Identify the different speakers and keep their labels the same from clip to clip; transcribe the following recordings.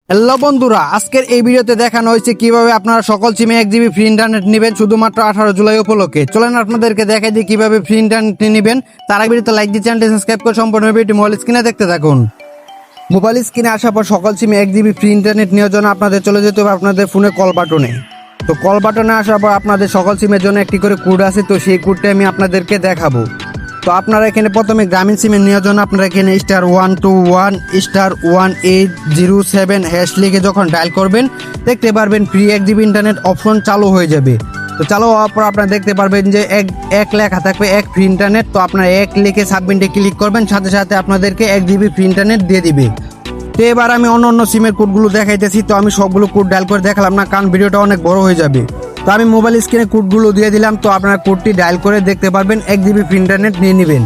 Speaker 1: Hello বন্ধুরা, আজকের এই ভিডিওতে দেখানো হয়েছে কিভাবে আপনারা সকল সিমে 1 জিবি ফ্রি ইন্টারনেট নেবেন শুধুমাত্র 18 জুলাই উপলক্ষে। চলেন আপনাদেরকে দেখাই দিই কিভাবে ফ্রি ইন্টারনেট নেবেন। তার আগে ভিডিওতে লাইক দিয়ে চ্যানেলটি সাবস্ক্রাইব করে সম্পূর্ণ ভিডিওটি মোবাইল স্ক্রিনে দেখতে থাকুন। মোবাইল স্ক্রিনে আসার পর সকল সিমে 1 জিবি ফ্রি ইন্টারনেট নেওয়ার জন্য আপনাদের চলে যেতে হবে আপনাদের ফোনে কল বাটনে। তো কল বাটনে আসার পর আপনাদের সকল সিমের জন্য একটি করে কোড আছে, তো সেই কোডটা আমি আপনাদেরকে দেখাবো। তো আপনারা এখানে প্রথমে গ্রামীণ সিমে নেওয়ার জন্য আপনারা এখানে *121*1807# লিখে যখন ডায়াল করবেন দেখতে পারবেন ফ্রি 1 জিবি ইন্টারনেট অপশন চালু হয়ে যাবে। তো চালু হওয়ার পর আপনারা দেখতে পারবেন যে এক লেখা থাকবে এক ফ্রি ইন্টারনেট। তো আপনারা এক লিখে সাবমিটে ক্লিক করবেন, সাথে সাথে আপনাদেরকে 1 জিবি ফ্রি ইন্টারনেট দিয়ে দিবে। তো এবার আমি অন্য সিমের কোডগুলো দেখাইতেছি। তো আমি সবগুলো কোড ডায়াল করে দেখালাম না, কারণ ভিডিওটা অনেক বড় হয়ে যাবে। তো আমি মোবাইল স্ক্রিনে কোডগুলো দিয়ে দিলাম। তো আপনারা কোডটি ডায়াল করে দেখতে পারবেন 1 জিবি ফ্রি ইন্টারনেট নিয়ে নেবেন।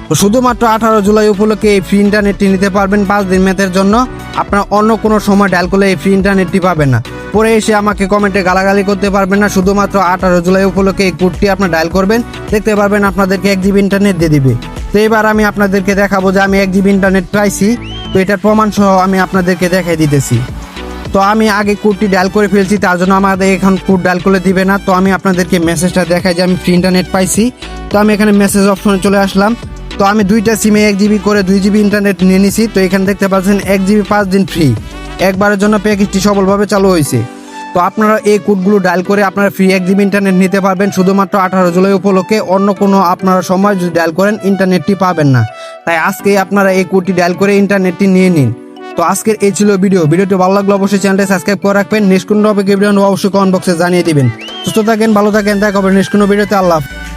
Speaker 1: তো শুধুমাত্র 18 জুলাই উপলক্ষে এই ফ্রি ইন্টারনেটটি নিতে পারবেন 5 দিন মেয়াদের জন্য। আপনারা অন্য কোনো সময় ডায়াল করলে এই ফ্রি ইন্টারনেটটি পাবেন না। পরে এসে আমাকে কমেন্টে গালাগালি করতে পারবেন না। শুধুমাত্র 18 জুলাই উপলক্ষে এই কোডটি আপনারা ডায়াল করবেন, দেখতে পারবেন আপনাদেরকে 1 জিবি ইন্টারনেট দিয়ে দিবে। তো এবার আমি আপনাদেরকে দেখাবো যে আমি 1 জিবি ইন্টারনেট পাইছি। তো এটার প্রমাণ সহ আমি আপনাদেরকে দেখাই দিতেছি। তো আমি আগে কোডটি ডায়াল করে ফেলছি, তার জন্য আমাদের এখন কোড ডায়াল করে দিবে না। তো আমি আপনাদেরকে মেসেজটা দেখাই যে আমি ফ্রি ইন্টারনেট পাইছি। তো আমি এখানে মেসেজ অপশনে চলে আসলাম। তো আমি দুইটা সিমে 1 জিবি করে 2 জিবি ইন্টারনেট নিয়ে নিছি। তো এখানে দেখতে পাচ্ছেন 1 জিবি 5 দিন ফ্রি, একবারের জন্য প্যাকেজটি সফলভাবে চালু হয়েছে। তো আপনারা এই কোডগুলো ডায়াল করে আপনারা ফ্রি 1 জিবি ইন্টারনেট নিতে পারবেন শুধুমাত্র 18 জুলাই উপলক্ষে। অন্য কোনো আপনারা সময় যদি ডায়াল করেন ইন্টারনেটটি পাবেন না। তাই আজকে আপনারা এই কোডটি ডায়াল করে ইন্টারনেটটি নিয়ে নিন। তো আজকের এই ছিল ভিডিওটি ভালো লাগলে অবশ্যই চ্যানেলটি সাবস্ক্রাইব করে রাখবেন। নেক্সট কোন টপিক ভিডিও অবশ্যই কমেন্ট বক্সে জানিয়ে দিবেন। সুস্থ থাকেন, ভালো থাকেন, দেখা হবে নেক্সট কোনো ভিডিওতে। আল্লাহ হাফেজ।